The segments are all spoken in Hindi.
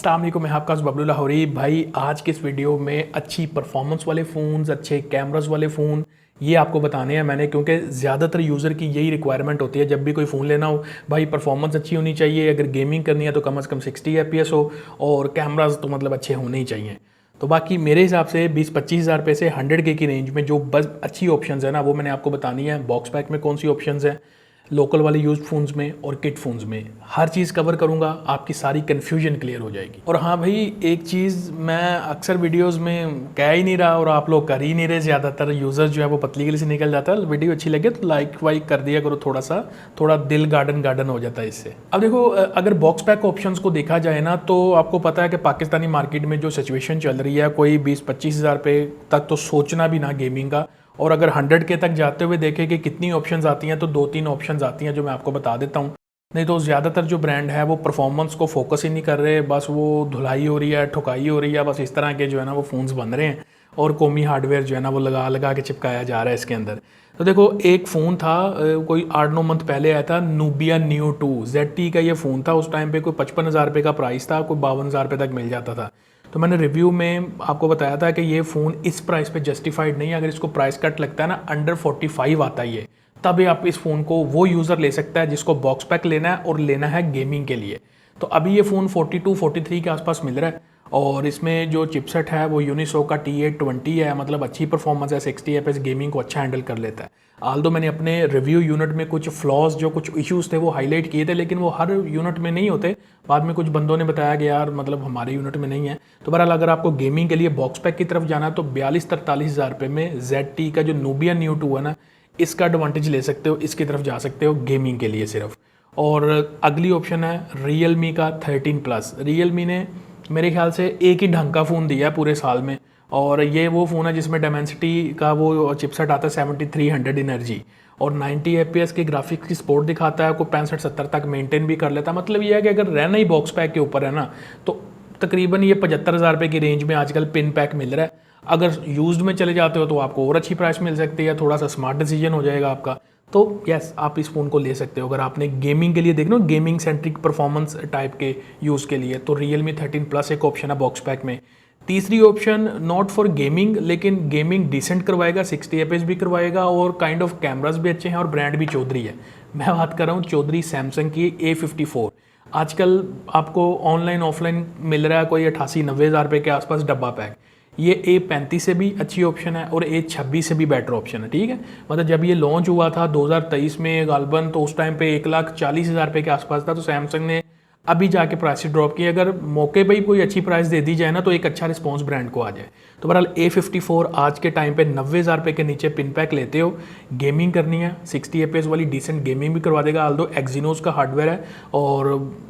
अस्सलाम वालेकुम, मैं आपका बबलू लाहौरी भाई। आज के इस वीडियो में अच्छी परफॉर्मेंस वाले फ़ोन्स, अच्छे कैमरास वाले फ़ोन ये आपको बताने हैं मैंने, क्योंकि ज़्यादातर यूज़र की यही रिक्वायरमेंट होती है जब भी कोई फ़ोन लेना हो। भाई परफॉर्मेंस अच्छी होनी चाहिए, अगर गेमिंग करनी है तो कम से कम 60 FPS हो और कैमरास तो मतलब अच्छे होने ही चाहिए। तो बाकी मेरे हिसाब से 20-25 हज़ार रुपये से 100K की रेंज में जो बस अच्छी ऑप्शंस है ना, वो मैंने आपको बतानी है। बॉक्स पैक में कौन सी ऑप्शंस हैं, लोकल वाले यूज्ड फ़ोन्स में और किट फ़ोन्स में, हर चीज़ कवर करूँगा, आपकी सारी कन्फ्यूजन क्लियर हो जाएगी। और हाँ भाई, एक चीज़ मैं अक्सर वीडियोस में कह ही नहीं रहा और आप लोग कर ही नहीं रहे, ज़्यादातर यूज़र्स जो है वो पतली गली से निकल जाता है। वीडियो अच्छी लगे तो लाइक वाइक कर दिया करो, थोड़ा दिल गार्डन गार्डन हो जाता है इससे। अब देखो, अगर बॉक्स पैक ऑप्शंस को देखा जाए ना, तो आपको पता है कि पाकिस्तानी मार्केट में जो सिचुएशन चल रही है, कोई 20-25 हज़ार रुपये तक तो सोचना भी ना गेमिंग का। और अगर 100K तक जाते हुए देखें कि कितनी ऑप्शंस आती हैं, तो 2-3 ऑप्शंस आती हैं जो मैं आपको बता देता हूँ। नहीं तो ज़्यादातर जो ब्रांड है वो परफॉर्मेंस को फोकस ही नहीं कर रहे, बस वो धुलाई हो रही है, ठुकाई हो रही है, बस इस तरह के जो है ना वो फ़ोन्स बन रहे हैं और कौमी हार्डवेयर जो है ना वो लगा लगा के चिपकाया जा रहा है इसके अंदर। तो देखो, एक फ़ोन था कोई 8-9 मंथ पहले आया था, नूबिया न्यू 2 ZT का ये फ़ोन था। उस टाइम पे कोई 55 हज़ार रुपये का प्राइस था, कोई 52 हज़ार रुपये तक मिल जाता था। तो मैंने रिव्यू में आपको बताया था कि ये फ़ोन इस प्राइस पे जस्टिफाइड नहीं है। अगर इसको प्राइस कट लगता है ना, अंडर 45 आता है ये, तभी आप इस फ़ोन को वो यूज़र ले सकता है जिसको बॉक्स पैक लेना है और लेना है गेमिंग के लिए। तो अभी ये फ़ोन 42-43 के आसपास मिल रहा है और इसमें जो चिपसेट है वो यूनिसो का T820 है, मतलब अच्छी परफॉर्मेंस है, 60 FPS गेमिंग को अच्छा हैंडल कर लेता है। आल्दो मैंने अपने रिव्यू यूनिट में कुछ फ्लॉज, जो कुछ इश्यूज़ थे वो हाईलाइट किए थे, लेकिन वो हर यूनिट में नहीं होते। बाद में कुछ बंदों ने बताया कि यार मतलब हमारे यूनिट में नहीं है। तो बहरहाल अगर आपको गेमिंग के लिए बॉक्स पैक की तरफ जाना है तो 42-43 हज़ार रुपये में ZT का जो नूबिया न्यू 2 है ना, इसका एडवांटेज ले सकते हो, इसकी तरफ जा सकते हो गेमिंग के लिए सिर्फ। और अगली ऑप्शन है Realme का 13 प्लस। Realme ने मेरे ख्याल से एक ही ढंग का फ़ोन दिया है पूरे साल में, और ये वो फ़ोन है जिसमें Dimensity का वो चिपसेट आता है 7300 एनर्जी और 90 FPS के ग्राफिक्स की सपोर्ट दिखाता है, कोई 65-70 तक मेंटेन भी कर लेता है। मतलब ये है कि अगर रहना ही बॉक्स पैक के ऊपर है ना, तो तकरीबन ये 75 हज़ार रुपये की रेंज में आजकल पिन पैक मिल रहा है। अगर यूज्ड में चले जाते हो तो आपको और अच्छी प्राइस मिल सकती है, थोड़ा सा स्मार्ट डिसीजन हो जाएगा आपका। तो यस, आप इस फ़ोन को ले सकते हो अगर आपने गेमिंग के लिए देखना, गेमिंग सेंट्रिक परफॉर्मेंस टाइप के यूज़ के लिए, तो Realme 13 प्लस एक ऑप्शन है बॉक्स पैक में। तीसरी ऑप्शन नॉट फॉर गेमिंग, लेकिन गेमिंग डिसेंट करवाएगा, 60 FPS भी करवाएगा और काइंड ऑफ कैमरास भी अच्छे हैं और ब्रांड भी चौधरी है। मैं बात कर रहा हूँ चौधरी सैमसंग की A54। आजकल आपको ऑनलाइन ऑफलाइन मिल रहा है कोई 88-90 हज़ार रुपये के आसपास डब्बा पैक। ये A35 से भी अच्छी ऑप्शन है और A26 से भी बेटर ऑप्शन है, ठीक है। मतलब जब ये लॉन्च हुआ था 2023 में गालबन, तो उस टाइम पे 1,40,000 रुपये के आसपास था। तो सैमसंग ने अभी जाके प्राइस ड्रॉप की। अगर मौके पे ही कोई अच्छी प्राइस दे दी जाए ना, तो एक अच्छा रिस्पॉन्स ब्रांड को आ जाए। तो बहरहाल A54 आज के टाइम पे 90 हज़ार रुपये के नीचे पिन पैक लेते हो, गेमिंग करनी है, 60 FPS वाली डिसेंट गेमिंग भी करवा देगा। आल्दो एक्जीनोस का हार्डवेयर है और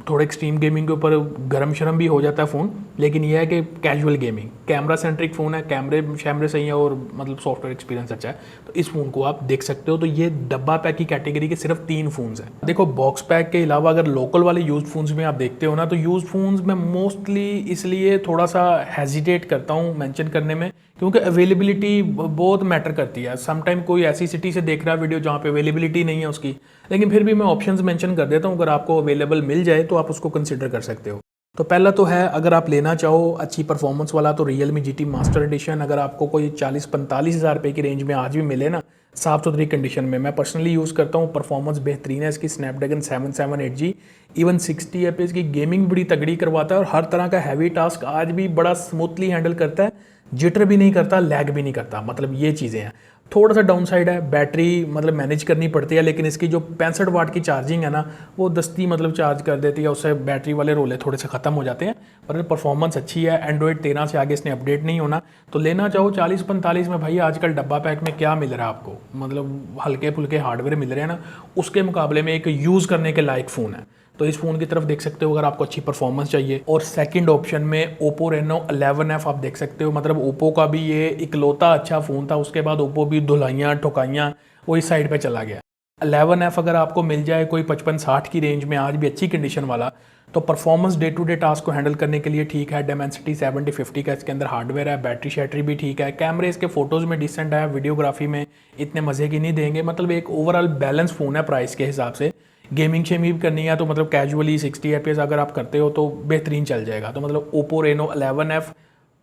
थोड़ा एक्सट्रीम गेमिंग के ऊपर गर्म शर्म भी हो जाता है फ़ोन, लेकिन यह है कि casual gaming, camera centric phone है, कैमरे शैमरे सही है और मतलब सॉफ्टवेयर एक्सपीरियंस अच्छा है, तो इस फ़ोन को आप देख सकते हो। तो ये डब्बा पैक की कैटेगरी के सिर्फ 3 फ़ोन्स हैं। देखो, बॉक्स पैक के अलावा अगर लोकल वाले यूज फ़ोन्स में आप देखते हो ना, तो यूज फ़ोन्स में मोस्टली इसलिए थोड़ा सा हेजिटेट करता हूँ मेंशन करने में, क्योंकि अवेलेबिलिटी बहुत मैटर करती है। समटाइम कोई ऐसी सिटी से देख रहा है वीडियो जहाँ पे अवेलेबिलिटी नहीं है उसकी, लेकिन फिर भी मैं ऑप्शंस मेंशन कर देता हूँ। अगर आपको अवेलेबल मिल जाए तो आप उसको कंसिडर कर सकते हो। तो पहला तो है, अगर आप लेना चाहो अच्छी परफॉर्मेंस वाला, तो Realme GT मास्टर एडिशन। अगर आपको कोई 40-45 हज़ार रुपये की रेंज में आज भी मिले ना, साफ़ सुथरी कंडीशन में, मैं पर्सनली यूज़ करता हूँ, परफॉर्मेंस बेहतरीन है इसकी, स्नैपड्रैगन 778G, इवन 60 FPS की गेमिंग बड़ी तगड़ी करवाता है और हर तरह का हैवी टास्क आज भी बड़ा स्मूथली हैंडल करता है, जिटर भी नहीं करता, लैग भी नहीं करता। मतलब ये चीज़ें हैं। थोड़ा सा डाउन साइड है, बैटरी मतलब मैनेज करनी पड़ती है, लेकिन इसकी जो 65 वाट की चार्जिंग है ना, वो दस्ती मतलब चार्ज कर देती है, उससे बैटरी वाले रोले थोड़े से ख़त्म हो जाते हैं। पर परफॉर्मेंस अच्छी है। एंड्रॉयड 13 से आगे इसने अपडेट नहीं होना। तो लेना चाहो 40-45 में, भाई आजकल डब्बा पैक में क्या मिल रहा है आपको, मतलब हल्के फुल्के हार्डवेयर मिल रहे हैं ना, उसके मुकाबले में एक यूज़ करने के लायक फ़ोन है। तो इस फ़ोन की तरफ देख सकते हो अगर आपको अच्छी परफॉर्मेंस चाहिए। और सेकंड ऑप्शन में Oppo Reno 11F आप देख सकते हो। मतलब Oppo का भी ये इकलौता अच्छा फ़ोन था, उसके बाद Oppo भी धुलाइयाँ ठुकाइयाँ वो इस साइड पे चला गया। 11F अगर आपको मिल जाए कोई 55-60 की रेंज में, आज भी अच्छी कंडीशन वाला, तो performance day to day task को हैंडल करने के लिए ठीक है। Dimensity 7050 का इसके अंदर हार्डवेयर है, बैटरी शैटरी भी ठीक है, कैमरे इसके फ़ोटोज़ में डिसेंट है, वीडियोग्राफी में इतने मज़े की नहीं देंगे। मतलब एक ओवरऑल बैलेंस फ़ोन है प्राइस के हिसाब से। गेमिंग शेमिंग भी करनी है तो मतलब कैजुअली 60 FPS अगर आप करते हो तो बेहतरीन चल जाएगा। तो मतलब ओप्पो रेनो 11F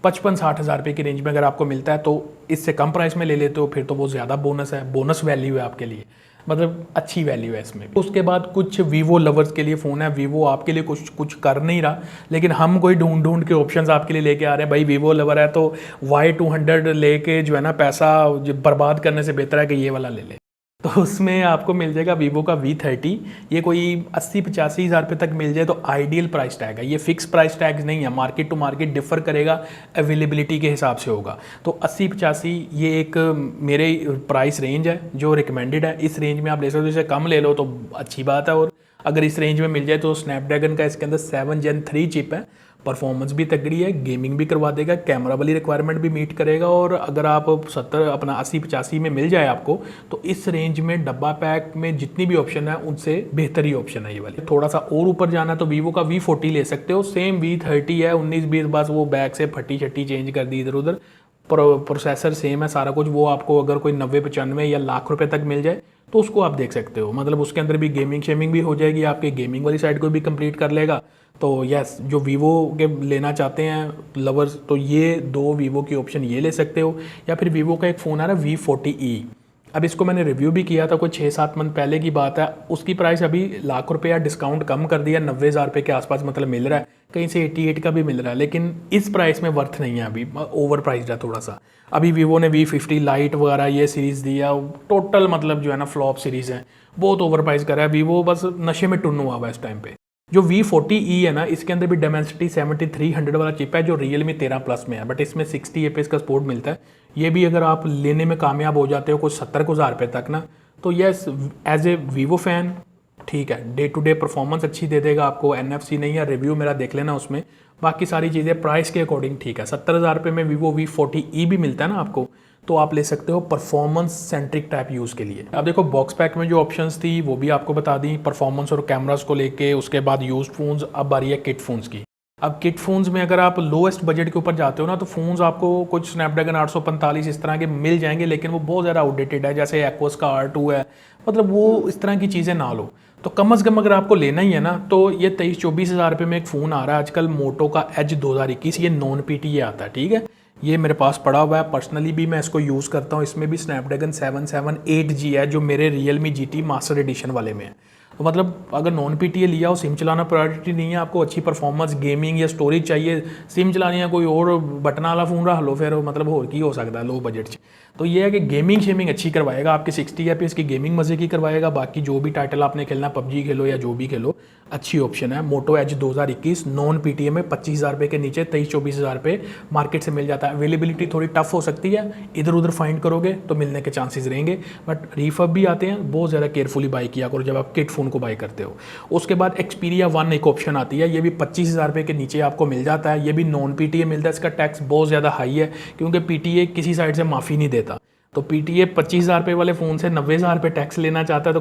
55-60 हज़ार रुपये की रेंज में अगर आपको मिलता है तो इससे कम प्राइस में ले लेते हो फिर तो वो ज़्यादा बोनस है, बोनस वैल्यू है आपके लिए, मतलब अच्छी वैल्यू है इसमें। उसके बाद कुछ वीवो लवर्स के लिए फ़ोन है। वीवो आपके लिए कुछ कर नहीं रहा, लेकिन हम कोई ढूंढ के ऑप्शंस आपके लिए लेके आ रहे हैं। भाई वीवो लवर है तो Y200 लेके जो है ना पैसा बर्बाद करने से बेहतर है कि ये वाला ले ले। तो उसमें आपको मिल जाएगा वीवो का V30। ये कोई 80-85 हज़ार रुपये तक मिल जाए तो आइडियल प्राइस टैग है। ये फिक्स प्राइस टैग नहीं है, मार्केट टू मार्केट डिफर करेगा, अवेलेबिलिटी के हिसाब से होगा। तो 80-85 ये एक मेरे प्राइस रेंज है जो रिकमेंडेड है। इस रेंज में आप ले सकते हो, जैसे कम ले लो तो अच्छी बात है। और अगर इस रेंज में मिल जाए तो स्नैपड्रैगन का इसके अंदर 7 Gen 3 चिप है, परफॉर्मेंस भी तगड़ी है, गेमिंग भी करवा देगा, कैमरा वाली रिक्वायरमेंट भी मीट करेगा। और अगर आप 70 अपना 80-85 में मिल जाए आपको तो इस रेंज में डब्बा पैक में जितनी भी ऑप्शन है उनसे बेहतर ही ऑप्शन है ये वाली। थोड़ा सा और ऊपर जाना है तो वीवो का V40 ले सकते हो, सेम V30 है 19-20, बस वो बैक से फटी छट्टी चेंज कर दी इधर उधर, प्रोसेसर सेम है सारा कुछ। वो आपको अगर कोई 90-95 या लाख रुपए तक मिल जाए तो उसको आप देख सकते हो, मतलब उसके अंदर भी गेमिंग शेमिंग भी हो जाएगी, आपके गेमिंग वाली साइड को भी कंप्लीट कर लेगा। तो यस, जो वीवो के लेना चाहते हैं लवर्स तो ये दो वीवो की ऑप्शन ये ले सकते हो। या फिर वीवो का एक फ़ोन आ रहा है V40e, अब इसको मैंने रिव्यू भी किया था, कोई 6-7 मंथ पहले की बात है। उसकी प्राइस अभी लाख रुपये डिस्काउंट कम कर दिया, 90 हज़ार रुपये के आसपास मतलब मिल रहा है, कहीं से 88 का भी मिल रहा है, लेकिन इस प्राइस में वर्थ नहीं है, अभी ओवर प्राइस्ड है थोड़ा सा। अभी वीवो ने V50 लाइट वगैरह ये सीरीज़ दिया, टोटल मतलब जो है ना फ्लॉप सीरीज़ है, बहुत ओवर प्राइस कर रहा है वीवो, बस नशे में टुन्न हुआ हुआ इस टाइम पे। जो V40e है ना, इसके अंदर भी Dimensity 7300 वाला चिप है जो Realme 13 प्लस में है, बट इसमें 60 FPS का सपोर्ट मिलता है। ये भी अगर आप लेने में कामयाब हो जाते हो कुछ 70 हज़ार रुपये तक ना, तो yes as a Vivo fan ठीक है, डे टू डे परफॉर्मेंस अच्छी दे देगा आपको। NFC नहीं है, रिव्यू मेरा देख लेना उसमें, बाकी सारी चीज़ें प्राइस के अकॉर्डिंग ठीक है। 70 हज़ार रुपये में वीवो V40e भी मिलता है ना आपको, तो आप ले सकते हो परफॉर्मेंस सेंट्रिक टाइप यूज़ के लिए। अब देखो बॉक्स पैक में जो ऑप्शंस थी वो भी आपको बता दी, परफॉर्मेंस और कैमरास को लेके। उसके बाद यूज्ड फोन्स, अब आ रही है किट फोन्स की। अब किट फोन्स में अगर आप लोएस्ट बजट के ऊपर जाते हो ना तो फोन्स आपको कुछ स्नैपड्रैगन 845 इस तरह के मिल जाएंगे, लेकिन वो बहुत ज़्यादा आउटडेटेड है, जैसे एक्वस का R2 है, मतलब वो इस तरह की चीज़ें ना लो। तो कम से कम अगर आपको लेना ही है ना तो ये 23-24 हज़ार रुपये में एक फ़ोन आ रहा है आजकल, मोटो का एज 2021, ये नॉन PTE आता है, ठीक है। ये मेरे पास पड़ा हुआ है, पर्सनली भी मैं इसको यूज़ करता हूँ। इसमें भी स्नैपड्रैगन 778G है जो मेरे Realme GT मास्टर एडिशन वाले में है। तो मतलब अगर नॉन PTE लिया हो, सिम चलाना प्रायोरिटी नहीं है आपको, अच्छी परफॉर्मेंस गेमिंग या स्टोरेज चाहिए, सिम चलानी है, कोई और बटन वाला फ़ोन रहा लो, फिर मतलब और की हो सकता है लो बजट से। तो ये है कि गेमिंग शेमिंग अच्छी करवाएगा आपके, 60 FPS की गेमिंग मज़े की करवाएगा। बाकी जो भी टाइटल आपने खेलना, PUBG खेलो या जो भी खेलो, अच्छी ऑप्शन है। मोटो एज 2021 नॉन PTE में 25 हज़ार रुपये के नीचे 23-24 हज़ार रुपये मार्केट से मिल जाता है। अवेलेबिलिटी थोड़ी टफ हो सकती है, इधर उधर फाइंड करोगे तो मिलने के चांसेस रहेंगे, बट रिफर्ब भी आते हैं। बहुत ज़्यादा केयरफुली बाई किया करो जब आप किट फ़ोन को बाई करते हो। उसके बाद Xperia 1 एक ऑप्शन आती है, ये भी 25 हज़ार रुपये के नीचे आपको मिल जाता है। ये भी नॉन PTE मिलता है, इसका टैक्स बहुत ज़्यादा हाई है क्योंकि PTE किसी साइड से माफ़ी नहीं देता। तो PTE 25 हज़ार रुपये वाले फ़ोन से 90 हज़ार रुपये टैक्स लेना चाहता है तो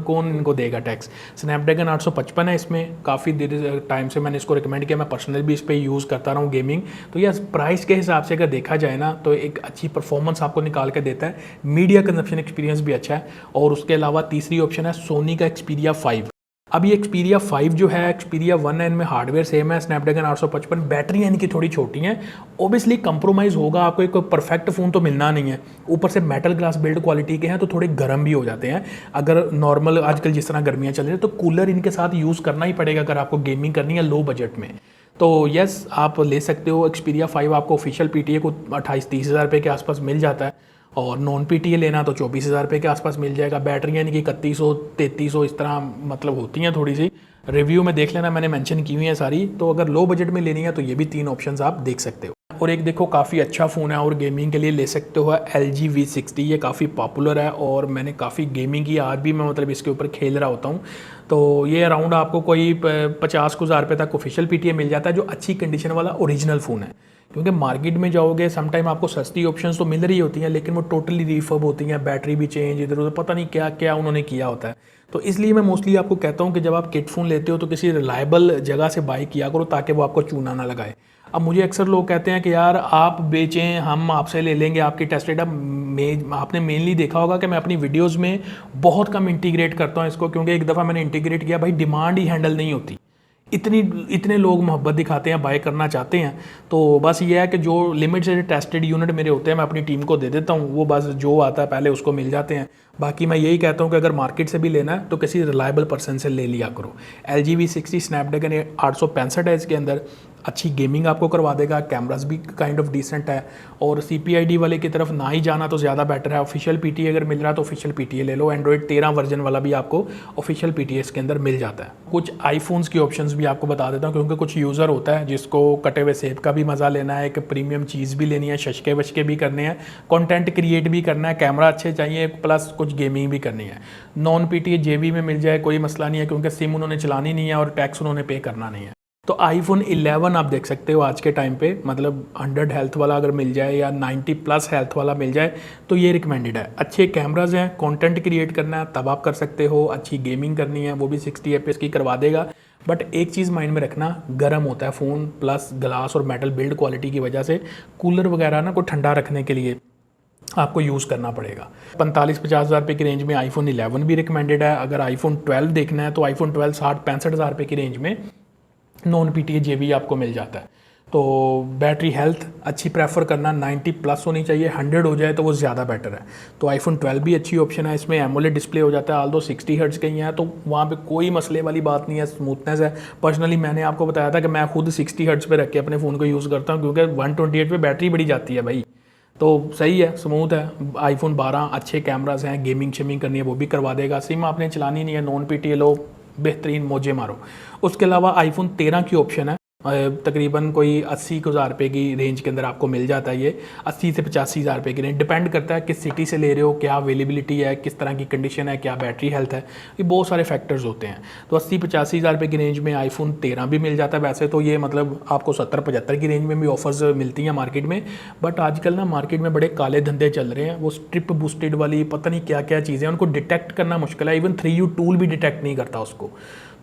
कौन इनको देगा टैक्स। स्नैपड्रैगन 855 है इसमें, काफ़ी देर टाइम से मैंने इसको रिकमेंड किया, मैं पर्सनली भी इस पर यूज़ करता रहा हूँ गेमिंग। तो यस, प्राइस के हिसाब से अगर देखा जाए ना तो एक अच्छी परफॉर्मेंस आपको निकाल के देता है, मीडिया कंजप्शन एक्सपीरियंस भी अच्छा है। और उसके अलावा तीसरी ऑप्शन है सोनी का Xperia 5। अब ये Xperia 5 जो है, Xperia 1 है, इनमें हार्डवेयर सेम है, स्नैपड्रैगन 855, बैटरी इनकी थोड़ी छोटी हैं, ओबियसली कंप्रोमाइज़ होगा, आपको एक परफेक्ट फ़ोन तो मिलना नहीं है। ऊपर से मेटल ग्लास बिल्ड क्वालिटी के हैं तो थोड़े गर्म भी हो जाते हैं। अगर नॉर्मल आजकल जिस तरह गर्मियाँ चल रही हैं तो कूलर इनके साथ यूज़ करना ही पड़ेगा अगर आपको गेमिंग करनी है लो बजट में। तो यस, आप ले सकते हो। Xperia 5 आपको ऑफिशियल PTE को 28-30 हज़ार रुपये के आसपास मिल जाता है, और नॉन PTE लेना तो 24 हज़ार रुपये के आसपास मिल जाएगा। बैटरियाँ यानी कि 3100-3300 इस तरह मतलब होती हैं थोड़ी सी, रिव्यू में देख लेना, मैंने मेंशन की हुई है सारी। तो अगर लो बजट में लेनी है तो ये भी 3 ऑप्शंस आप देख सकते हो। और एक देखो काफ़ी अच्छा फ़ोन है और गेमिंग के लिए ले सकते हो, LG V60। ये काफ़ी पॉपुलर है और मैंने काफ़ी गेमिंग की, आज भी मैं मतलब इसके ऊपर खेल रहा होता हूँ। तो ये अराउंड आपको कोई 50 हज़ार रुपये तक ऑफिशियल PTE मिल जाता है, जो अच्छी कंडीशन वाला ओरिजिनल फ़ोन है। क्योंकि मार्केट में जाओगे समटाइम आपको सस्ती ऑप्शंस तो मिल रही होती हैं, लेकिन वो टोटली रिफर्ब होती हैं, बैटरी भी चेंज, इधर उधर पता नहीं क्या क्या उन्होंने किया होता है। तो इसलिए मैं मोस्टली आपको कहता हूँ कि जब आप किट फ़ोन लेते हो तो किसी रिलायबल जगह से बाई किया करो ताकि वो आपको चूना ना लगाए। अब मुझे अक्सर लोग कहते हैं कि यार आप बेचें, हम आपसे ले लेंगे आपकी टेस्ट डेटा। आपने मेनली देखा होगा कि मैं अपनी वीडियोस में बहुत कम इंटीग्रेट करता हूँ इसको, क्योंकि एक दफ़ा मैंने इंटीग्रेट किया भाई डिमांड ही हैंडल नहीं होती। इतने लोग मोहब्बत दिखाते हैं, बाय करना चाहते हैं। तो बस ये है कि जो लिमिट से टेस्टेड यूनिट मेरे होते हैं मैं अपनी टीम को दे देता हूँ, वो बस जो आता है पहले उसको मिल जाते हैं। बाकी मैं यही कहता हूँ कि अगर मार्केट से भी लेना है तो किसी रिलायबल पर्सन से ले लिया करो। LG V60 स्नैपड्रैगन 865 है, इसके अंदर अच्छी गेमिंग आपको करवा देगा, कैमरास भी काइंड ऑफ डिसेंट है। और CPID वाले की तरफ ना ही जाना तो ज़्यादा बेटर है। ऑफिशियल PTA अगर मिल रहा है तो ऑफिशियल PTA ले लो। एंड्रॉइड 13 वर्जन वाला भी आपको ऑफिशियल PTA इसके अंदर मिल जाता है। कुछ आईफोन्स की ऑप्शंस भी आपको बता देता हूँ, क्योंकि कुछ यूज़र होता है जिसको कटे हुए सेब का भी मज़ा लेना है, एक प्रीमियम चीज़ भी लेनी है, शशके वशके भी करने हैं, कंटेंट क्रिएट भी करना है, कैमरा अच्छे चाहिए, प्लस कुछ गेमिंग भी करनी है। नॉन PTA JB में मिल जाए कोई मसला नहीं है, क्योंकि सिम उन्होंने चलानी नहीं है और टैक्स उन्होंने पे करना नहीं है। तो iPhone 11 आप देख सकते हो आज के टाइम पे, मतलब 100 हेल्थ वाला अगर मिल जाए या 90 प्लस हेल्थ वाला मिल जाए तो ये रिकमेंडेड है। अच्छे कैमराज हैं, कंटेंट क्रिएट करना है तब आप कर सकते हो, अच्छी गेमिंग करनी है वो भी 60 FPS की करवा देगा। बट एक चीज़ माइंड में रखना, गर्म होता है फ़ोन, प्लस ग्लास और मेटल बिल्ड क्वालिटी की वजह से कूलर वगैरह ना को ठंडा रखने के लिए आपको यूज़ करना पड़ेगा। 45-50 हज़ार रुपये की रेंज में iPhone 11 भी रिकमेंडेड है। अगर iPhone 12 देखना है तो iPhone 12 60-65 हज़ार रुपये की रेंज में नॉन PTA JB आपको मिल जाता है। तो बैटरी हेल्थ अच्छी प्रेफर करना, 90 प्लस होनी चाहिए, 100 हो जाए तो वो ज़्यादा बेटर है। तो iPhone 12 भी अच्छी ऑप्शन है, इसमें एमोलेड डिस्प्ले हो जाता है, आल्दो 60 हर्ट्ज़ के ही है तो वहाँ पे कोई मसले वाली बात नहीं है, स्मूथनेस है। पर्सनली मैंने आपको बताया था कि मैं खुद 60 हर्ट्ज़ पे रख के अपने फ़ोन को यूज़ करता हूँ, क्योंकि 128 पे बैटरी बड़ी जाती है भाई। तो सही है, स्मूथ है। iPhone 12 अच्छे कैमराज हैं, गेमिंग शेमिंग करनी है वो भी करवा देगा। सिम आपने चलानी नहीं है, नॉन PTA लो, बेहतरीन मौजे मारो। उसके अलावा iPhone 13 की ऑप्शन है, तकरीबन कोई 80,000 रुपये की रेंज के अंदर आपको मिल जाता है। ये 80 से 85 हज़ार रुपये की रेंज, डिपेंड करता है किस सिटी से ले रहे हो, क्या अवेलेबिलिटी है, किस तरह की कंडीशन है, क्या बैटरी हेल्थ है, ये बहुत सारे फैक्टर्स होते हैं। तो 80-85 हज़ार रुपये की रेंज में iPhone 13 भी मिल जाता है। वैसे तो ये मतलब आपको 70-75 की रेंज में भी ऑफर्स मिलती हैं मार्केट में, बट आजकल ना मार्केट में बड़े काले धंधे चल रहे हैं। वो स्ट्रिप बूस्टेड वाली पता नहीं क्या क्या चीज़ें, उनको डिटेक्ट करना मुश्किल है, इवन 3U टूल भी डिटेक्ट नहीं करता उसको।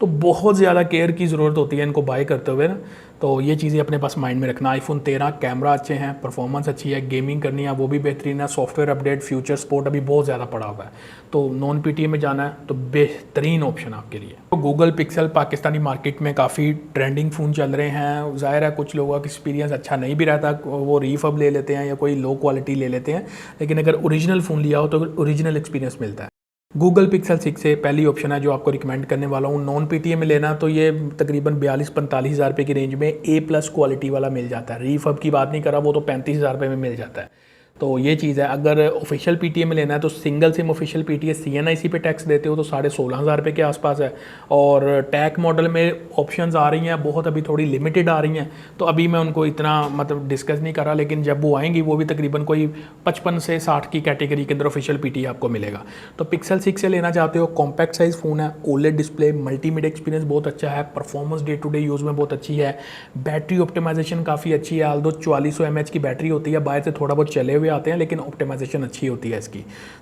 तो बहुत ज़्यादा केयर की ज़रूरत होती है इनको बाय करते हुए ना। तो ये चीज़ें अपने पास माइंड में रखना। iPhone 13 कैमरा अच्छे हैं, परफॉर्मेंस अच्छी है, गेमिंग करनी है वो भी बेहतरीन है, सॉफ्टवेयर अपडेट, फ्यूचर सपोर्ट अभी बहुत ज़्यादा पड़ा हुआ है। तो नॉन PTA में जाना है तो बेहतरीन ऑप्शन आपके लिए। तो गूगल पिक्सल पाकिस्तानी मार्केट में काफ़ी ट्रेंडिंग फ़ोन चल रहे हैं। ज़ाहिर है कुछ लोगों का एक्सपीरियंस अच्छा नहीं भी रहता, वो रीफब ले लेते हैं या कोई लो क्वालिटी ले लेते हैं, लेकिन अगर ओरिजिनल फ़ोन लिया हो तो ओरिजिनल एक्सपीरियंस मिलता है। गूगल पिक्सल 6 से पहली ऑप्शन है जो आपको रिकमेंड करने वाला हूँ। नॉन PTA में लेना तो ये तकरीबन 42-45 हज़ार रुपये की रेंज में A+ क्वालिटी वाला मिल जाता है। रीफब की बात नहीं कर रहा, वो तो 35 हज़ार रुपये में मिल जाता है। तो ये चीज़ है। अगर ऑफिशियल PTA में लेना है तो single SIM official PTA CNIC पे टैक्स देते हो तो 16,500 रुपये के आसपास है। और टैग मॉडल में ऑप्शंस आ रही हैं बहुत, अभी थोड़ी लिमिटेड आ रही हैं, तो अभी मैं उनको इतना मतलब डिस्कस नहीं कर रहा, लेकिन जब वो आएंगी वो भी तकरीबन कोई 55 से 60 की कैटेगरी के अंदर ऑफिशियल PTA आपको मिलेगा। तो पिक्सल 6 से लेना चाहते हो, कॉम्पैक्ट साइज़ फ़ोन है, OLED डिस्प्ले, मल्टीमीडिया एक्सपीरियंस बहुत अच्छा है, performance day to day use में बहुत अच्छी है, बैटरी ऑप्टिमाइजेशन काफ़ी अच्छी है। आल्दो 4400 mAh की बैटरी होती है, बाहर से थोड़ा बहुत चले हुए आते हैं लेकिन ऑप्टिमाइजेशन अच्छी होती है इसकी।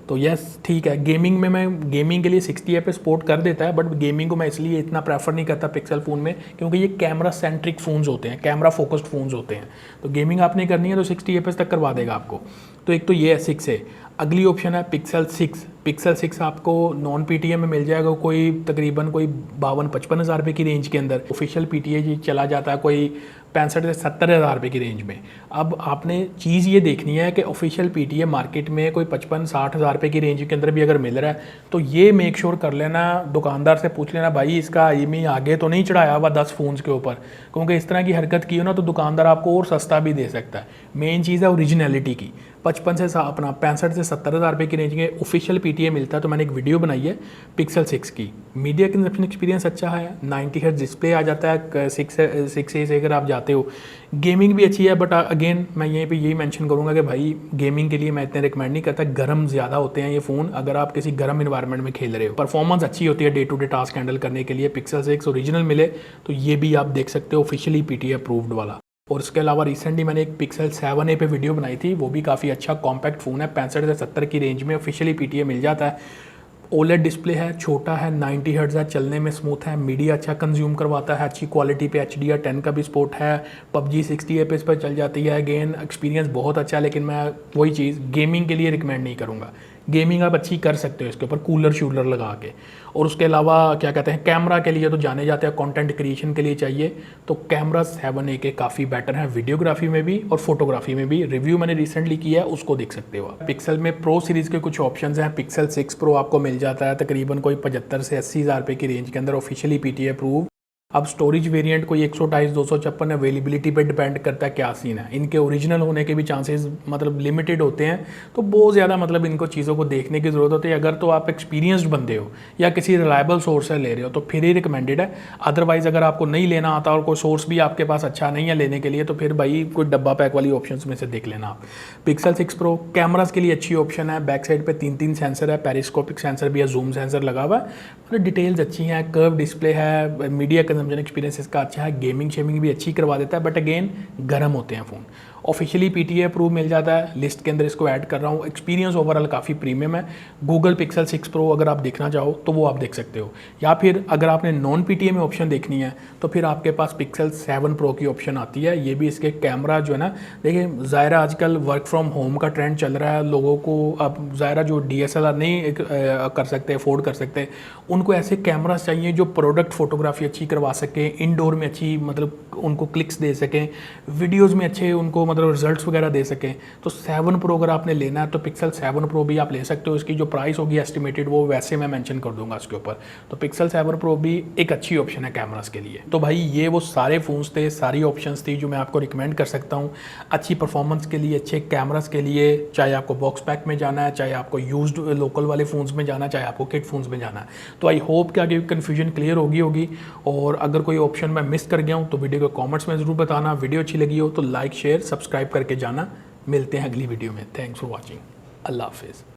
तो यस ठीक है। गेमिंग में मैं गेमिंग के लिए 60 FPS सपोर्ट कर देता है, बट गेमिंग को मैं इसलिए इतना प्रेफर नहीं करता पिक्सल फ़ोन में, क्योंकि ये कैमरा सेंट्रिक फ़ोन्स होते हैं, कैमरा फोकस्ड फ़ोन्स होते हैं। तो गेमिंग आपने करनी है तो 60 FPS तक करवा देगा आपको। तो एक तो ये है 6 है। अगली ऑप्शन है पिक्सल 6। पिक्सल 6 आपको नॉन PTA में मिल जाएगा कोई तकरीबन कोई 52-55 हज़ार रुपये की रेंज के अंदर। ऑफिशियल PTA जी चला जाता है कोई 65 से 70 हज़ार रुपये की रेंज में। अब आपने चीज़ ये देखनी है कि ऑफिशियल PTA मार्केट में कोई 55-60 हज़ार रुपये की रेंज के अंदर भी अगर मिल रहा है तो ये मेक श्योर कर लेना, दुकानदार से पूछ लेना भाई इसका IMEI आगे तो नहीं चढ़ाया हुआ 10 फ़ोन्स के ऊपर, क्योंकि इस तरह की हरकत की हो ना तो दुकानदार आपको और सस्ता भी दे सकता है। मेन चीज़ है ओरिजिनलिटी की। 55 से अपना 65 से 70 हज़ार रुपये की रेंज में ऑफिशियल PTA मिलता है। तो मैंने एक वीडियो बनाई है पिक्सल 6 की। मीडिया कंजप्शन एक्सपीरियंस अच्छा है, 90 हर्ट्ज डिस्प्ले आ जाता है 6A से अगर आप जाते हो। गेमिंग भी अच्छी है, बट अगेन मैं यहीं पे यही मेंशन करूंगा कि भाई गेमिंग के लिए मैं इतने रिकमेंड नहीं करता, गर्म ज़्यादा होते हैं ये फ़ोन अगर आप किसी गर्म इन्वायरमेंट में खेल रहे हो। परफॉर्मेंस अच्छी होती है day to day task handle करने के लिए। पिक्सल 6 ओरिजिनल मिले तो ये भी आप देख सकते हो ऑफिशियली PTA अप्रूव्ड वाला। और इसके अलावा रिसेंटली मैंने एक पिक्सल 7A पे वीडियो बनाई थी, वो भी काफ़ी अच्छा कॉम्पैक्ट फ़ोन है, 65 से 70 की रेंज में ऑफिशियली PTA मिल जाता है। ओलेड डिस्प्ले है, छोटा है, 90 हर्ट्ज है, चलने में स्मूथ है, मीडिया अच्छा कंज्यूम करवाता है, अच्छी क्वालिटी पे HDR10 का भी सपोर्ट है, PUBG 60 FPS पर चल जाती है। अगेन एक्सपीरियंस बहुत अच्छा है, लेकिन मैं वही चीज़ गेमिंग के लिए रिकमेंड नहीं करूँगा। गेमिंग आप अच्छी कर सकते हो इसके ऊपर कूलर शूलर लगा के। और उसके अलावा क्या कहते हैं, कैमरा के लिए तो जाने जाते हैं, कंटेंट क्रिएशन के लिए चाहिए तो कैमरा 7A के काफ़ी बेटर है, वीडियोग्राफी में भी और फोटोग्राफी में भी। रिव्यू मैंने रिसेंटली किया है, उसको देख सकते हो। पिक्सल में प्रो सीरीज़ के कुछ ऑप्शंस हैं। पिक्सल 6 प्रो आपको मिल जाता है तकरीबन कोई 75 से 80 हज़ार रुपये की रेंज के अंदर, ऑफिशियली PTA अप्रूव। अब स्टोरेज वेरिएंट कोई 128 256 अवेलेबिलिटी पे डिपेंड करता है क्या सीन है। इनके ओरिजिनल होने के भी चांसेस मतलब लिमिटेड होते हैं, तो बहुत ज़्यादा मतलब इनको चीज़ों को देखने की ज़रूरत होती है। अगर तो आप एक्सपीरियंस्ड बंदे हो या किसी रिलायबल सोर्स से ले रहे हो तो फिर ही रिकमेंडेड है। अदरवाइज़ अगर आपको नहीं लेना आता और कोई सोर्स भी आपके पास अच्छा नहीं है लेने के लिए, तो फिर भाई कोई डब्बा पैक वाली ऑप्शन में से देख लेना आप। पिक्सल 6 प्रो कैमराज के लिए अच्छी ऑप्शन है। बैक साइड पर 3 सेंसर है, पेरिस्कोपिक सेंसर भी है, जूम सेंसर लगा हुआ है, मतलब डिटेल्स अच्छी हैं, कर्व डिस्प्ले है, मीडिया कंजम्पशन एक्सपीरियंस इसका अच्छा है, गेमिंग शेमिंग भी अच्छी करवा देता है। बट अगेन गर्म होते हैं फ़ोन। ऑफिशियली PTA अप्रूव मिल जाता है, लिस्ट के अंदर इसको ऐड कर रहा हूँ। एक्सपीरियंस ओवरऑल काफ़ी प्रीमियम है। गूगल पिक्सल 6 प्रो अगर आप देखना चाहो तो वो आप देख सकते हो, या फिर अगर आपने नॉन PTA में ऑप्शन देखनी है तो फिर आपके पास पिक्सल 7 प्रो की ऑप्शन आती है। ये भी इसके कैमरा जो है ना, देखिए ज़ाहिरा आजकल वर्क फ्रॉम होम का ट्रेंड चल रहा है, लोगों को अब ज़ाहिरा जो DSLR नहीं कर सकते, अफोर्ड कर सकते, उनको ऐसे कैमरास चाहिए जो प्रोडक्ट फोटोग्राफी अच्छी करवा सके, इंडोर में अच्छी मतलब उनको क्लिक्स दे सकें, वीडियोज़ में अच्छे उनको मतलब रिजल्ट्स वगैरह दे सकें। तो 7 प्रो अगर आपने लेना है तो पिक्सल 7 प्रो भी आप ले सकते हो। इसकी जो प्राइस होगी एस्टिमेटेड वो वैसे मैं मेंशन कर दूंगा इसके ऊपर। तो पिक्सल 7 प्रो भी एक अच्छी ऑप्शन है कैमरास के लिए। तो भाई ये वो सारे फ़ोन्स थे, सारी ऑप्शंस थी जो मैं आपको रिकमेंड कर सकता हूँ अच्छी परफॉर्मेंस के लिए, अच्छे कैमरास के लिए। चाहे आपको बॉक्स पैक में जाना है, चाहे आपको यूज्ड लोकल वाले फ़ोन्स में जाना है, चाहे आपको किट फ़ोन्स में जाना है। तो आई होप कि आगे कन्फ्यूजन क्लियर होगी। और अगर कोई ऑप्शन मैं मिस कर गया हूँ तो वीडियो को कमेंट्स में ज़रूर बताना। वीडियो अच्छी लगी हो तो लाइक शेयर सब्सक्राइब करके जाना। मिलते हैं अगली वीडियो में। Thanks for watching. अल्लाह हाफिज़।